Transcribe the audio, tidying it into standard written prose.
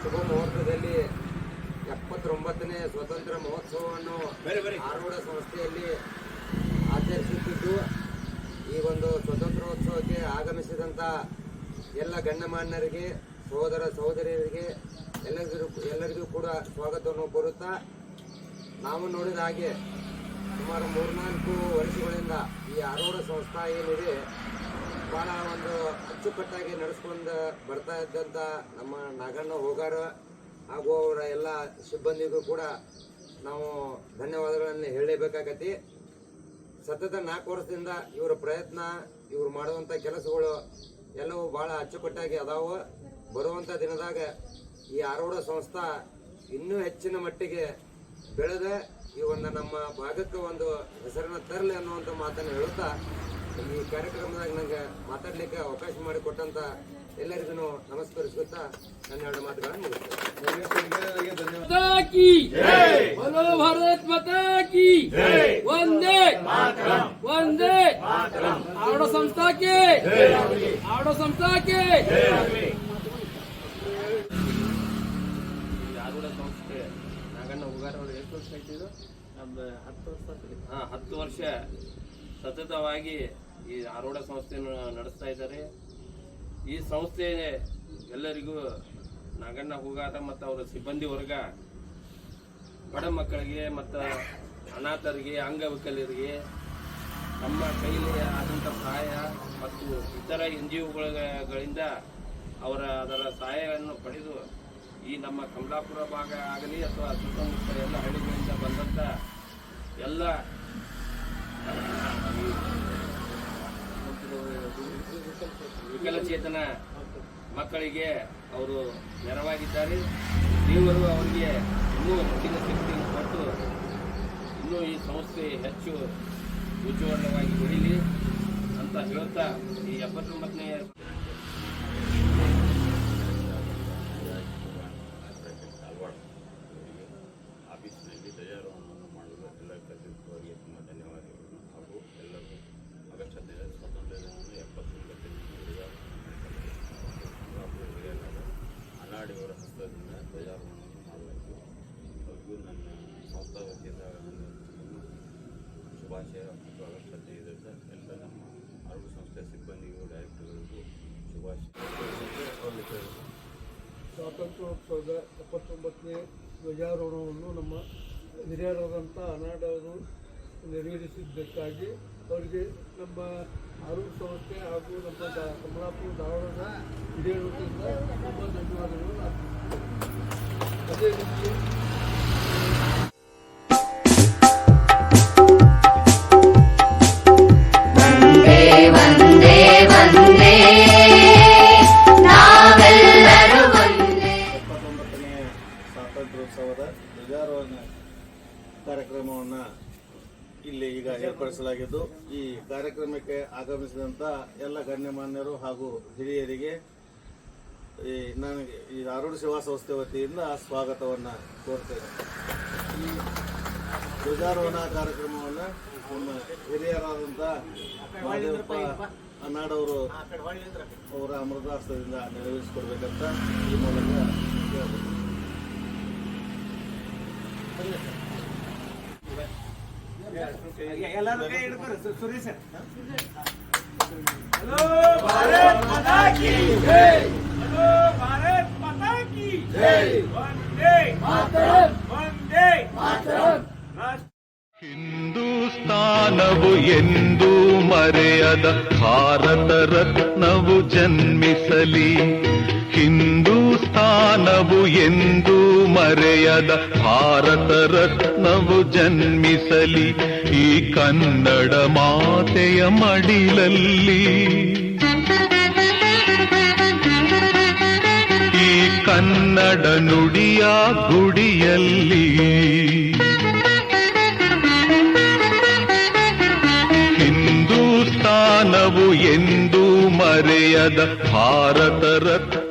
ಶುಭ ಮುಹೂರ್ತದಲ್ಲಿ 79ನೇ ಸ್ವತಂತ್ರ ಮಹೋತ್ಸವವನ್ನು ಆರೂಢ ಸಂಸ್ಥೆಯಲ್ಲಿ ಆಚರಿಸುತ್ತಿದ್ದು, ಈ ಒಂದು ಸ್ವತಂತ್ರೋತ್ಸವಕ್ಕೆ ಆಗಮಿಸಿದಂಥ ಎಲ್ಲ ಗಣ್ಯಮಾನ್ಯರಿಗೆ, ಸಹೋದರ ಸಹೋದರಿಯರಿಗೆ ಎಲ್ಲರಿಗೂ ಕೂಡ ಸ್ವಾಗತವನ್ನು ಕೋರುತ್ತಾ, ನಾವು ನೋಡಿದ ಹಾಗೆ ಸುಮಾರು 3-4 ವರ್ಷಗಳಿಂದ ಈ ಆರೂಢ ಸಂಸ್ಥೆ ಏನಿದೆ ಭಾಳ ಒಂದು ಅಚ್ಚುಕಟ್ಟಾಗಿ ನಡೆಸ್ಕೊಂಡು ಬರ್ತಾ ಇದ್ದಂಥ ನಮ್ಮ ನಾಗಣ್ಣ ಹೋಗಾರ ಹಾಗೂ ಅವರ ಎಲ್ಲ ಸಿಬ್ಬಂದಿಗೂ ಕೂಡ ನಾವು ಧನ್ಯವಾದಗಳನ್ನು ಹೇಳಲೇಬೇಕಾಗತಿ. ಸತತ 4 ವರ್ಷದಿಂದ ಇವರ ಪ್ರಯತ್ನ, ಇವರು ಮಾಡುವಂಥ ಕೆಲಸಗಳು ಎಲ್ಲವೂ ಭಾಳ ಅಚ್ಚುಕಟ್ಟಾಗಿ ಅದಾವು. ಬರುವಂಥ ದಿನದಾಗ ಈ ಆರೂಢ ಸಂಸ್ಥೆ ಇನ್ನೂ ಹೆಚ್ಚಿನ ಮಟ್ಟಿಗೆ ಬೆಳೆದ ಈ ಒಂದು ನಮ್ಮ ಭಾಗಕ್ಕೆ ಒಂದು ಹೆಸರನ್ನು ತರಲಿ ಅನ್ನುವಂಥ ಮಾತನ್ನು ಹೇಳುತ್ತಾ, ಈ ಕಾರ್ಯಕ್ರಮದಾಗ ನಂಗೆ ಮಾತಾಡಲಿಕ್ಕೆ ಅವಕಾಶ ಮಾಡಿಕೊಟ್ಟಂತ ಎಲ್ಲರಿಗೂ ನಮಸ್ಕರಿಸುತ್ತಾ ನನ್ನ 2 ಮಾತುಗಳನ್ನು ಮುಗಿಸ್ತೇನೆ. ಭಾರತ್ ಮಾತಾ ಕಿ ವಂದೇ ವಂದೇ ಆರೂಢ ಸಂಸ್ಥಾಕ್ಕೆ ಆರೂಢ ಸಂಸ್ಥಾಕ್ಕೆ. ಆರೂಢ ಸಂಸ್ಥೆ ನಾಗಣ್ಣ ಹುಗಾರ್ ಅವರು ಎಷ್ಟು ವರ್ಷ ಆಯ್ತಿದ್ರು? 10 ವರ್ಷ ಸತತವಾಗಿ ಈ ಆರೂಢ ಸಂಸ್ಥೆಯನ್ನು ನಡೆಸ್ತಾ ಇದ್ದಾರೆ. ಈ ಸಂಸ್ಥೆ ಎಲ್ಲರಿಗೂ ನಾಗಣ್ಣ ಹೂಗಾರ ಮತ್ತು ಅವರ ಸಿಬ್ಬಂದಿ ವರ್ಗ ಬಡ ಮಕ್ಕಳಿಗೆ ಮತ್ತು ಅನಾಥರಿಗೆ, ಅಂಗವಿಕಲರಿಗೆ ನಮ್ಮ ಕೈಲಿ ಆದಂಥ ಸಹಾಯ ಮತ್ತು ಇತರ NGOಗಳಿಂದ ಅದರ ಸಹಾಯವನ್ನು ಪಡೆದು ಈ ನಮ್ಮ ಕಮಲಾಪುರ ಭಾಗ ಆಗಲಿ ಅಥವಾ ಸುತ್ತಮುತ್ತ ಎಲ್ಲ ಹಳ್ಳಿಗಳಿಂದ ಬಂದಂಥ ಎಲ್ಲ ವಿಕಲಚೇತನ ಮಕ್ಕಳಿಗೆ ಅವರು ನೆರವಾಗಿದ್ದಾರೆ. ದೇವರು ಅವರಿಗೆ ಇನ್ನೂ ಹೆಚ್ಚಿನ ಶಕ್ತಿ ಕೊಟ್ಟು ಇನ್ನೂ ಈ ಸಂಸ್ಥೆ ಹೆಚ್ಚು ಉಜ್ವಲವಾಗಿ ಬೆಳೀಲಿ ಅಂತ ಹೇಳ್ತಾ, ಈ 79ನೇ ಆಫೀಸ್ನಲ್ಲಿ ಧ್ವಜಾರೋಹಣವನ್ನು ಮಾಡಲು ಎಲ್ಲ ಕರ್ತೃತ್ವರಿಗೆ ತುಂಬ ಧನ್ಯವಾದಗಳು. ಹಾಗೂ ಎಲ್ಲರಿಗೂ ಆಗಸ್ಟ್ 15 ಸ್ವಾತಂತ್ರ್ಯ ದಿನವನ್ನು 79ನೇ ಅನಾಡಿಯವರ ಹಸ್ತದಿಂದ ಧ್ವಜಾರೋಹಣವನ್ನು ಮಾಡಲಾಯಿತು. ಅವರಿಗೂ ನನ್ನ ಸಂಸ್ಥಾ ವತಿಯಿಂದ ಶುಭಾಶಯ. ಮತ್ತು ಆಗಸ್ಟ್ 15ರಿಂದ ಎಲ್ಲ ನಮ್ಮ ಆರೂಢ ಸಂಸ್ಥೆಯ ಸಿಬ್ಬಂದಿಗೂ, ಡೈರೆಕ್ಟರ್ಗಳಿಗೂ ಶುಭಾಶಯ. ಸ್ವಾತಂತ್ರ್ಯೋತ್ಸವದ 79ನೇ ಧ್ವಜಾರೋಹಣವನ್ನು ನಮ್ಮ ಹಿರಿಯರಾದಂಥ ಅನಾಡವರು ನೆರವೇರಿಸಿದ್ದಕ್ಕಾಗಿ ಅವರಿಗೆ ನಮ್ಮ ಆರೂಢ ಸಂಸ್ಥೆ ಹಾಗೂ ನಮ್ಮ ಕಮಲಾಪುರ ಧಾರವಾಡದ ಹಿರಿಯರಿಂದ ತುಂಬ ಧನ್ಯವಾದಗಳು. ಅದೇ ರೀತಿ ಸ್ವಾತಂತ್ರ್ಯೋತ್ಸವದ ಧ್ವಜಾರೋಹಣ ಕಾರ್ಯಕ್ರಮವನ್ನು ಇಲ್ಲಿ ಈಗ ಏರ್ಪಡಿಸಲಾಗಿದ್ದು, ಈ ಕಾರ್ಯಕ್ರಮಕ್ಕೆ ಆಗಮಿಸಿದಂಥ ಎಲ್ಲ ಗಣ್ಯಮಾನ್ಯರು ಹಾಗೂ ಹಿರಿಯರಿಗೆ ನನಗೆ ಈ ಆರೂಢ ಸೇವಾ ಸಂಸ್ಥೆ ವತಿಯಿಂದ ಸ್ವಾಗತವನ್ನು ಕೋರ್ತೇನೆ. ಈ ಧ್ವಜಾರೋಹಣ ಕಾರ್ಯಕ್ರಮವನ್ನು ನಮ್ಮ ಹಿರಿಯರಾದಂಥ ಮಹಾದೇವಪ್ಪ ಅನ್ನಾಡವರು ಅವರ ಅಮೃತಾಸ್ತದಿಂದ ನೆರವೇರಿಸಿಕೊಡ್ಬೇಕಂತ ಈ ಮೂಲಕ ಕೇಳಬಹುದು. ಎಲ್ಲರೂ ಕೈ ಹಿಡ್ಕೊಂಡು ಸುರೇಶ್ ಹಲೋ ಭಾರತ್ ಮಾತಾ ಕಿ ಜೈ, ಹಲೋ ಭಾರತ್ ಮಾತಾ ಕಿ ಜೈ, ವಂದೇ ಮಾತರಂ, ವಂದೇ ಮಾತರಂ. ಹಿಂದೂಸ್ತಾನವು ಎಂದೂ ಮರೆಯದ ಭಾರತ ರತ್ನವು ಜನ್ಮಿಸಲಿ. ಹಿಂದೂಸ್ತಾನವು ಎಂದೂ ಮರೆಯದ ಭಾರತ ರತ್ನವು ಜನ್ಮಿಸಲಿ. ಈ ಕನ್ನಡ ಮಾತೆಯ ಮಡಿಲಲ್ಲಿ, ಈ ಕನ್ನಡ ನುಡಿಯ ಗುಡಿಯಲ್ಲಿ ಹಿಂದೂಸ್ತಾನವು ಎಂದೂ ಮರೆಯದ ಭಾರತ ರತ್ನ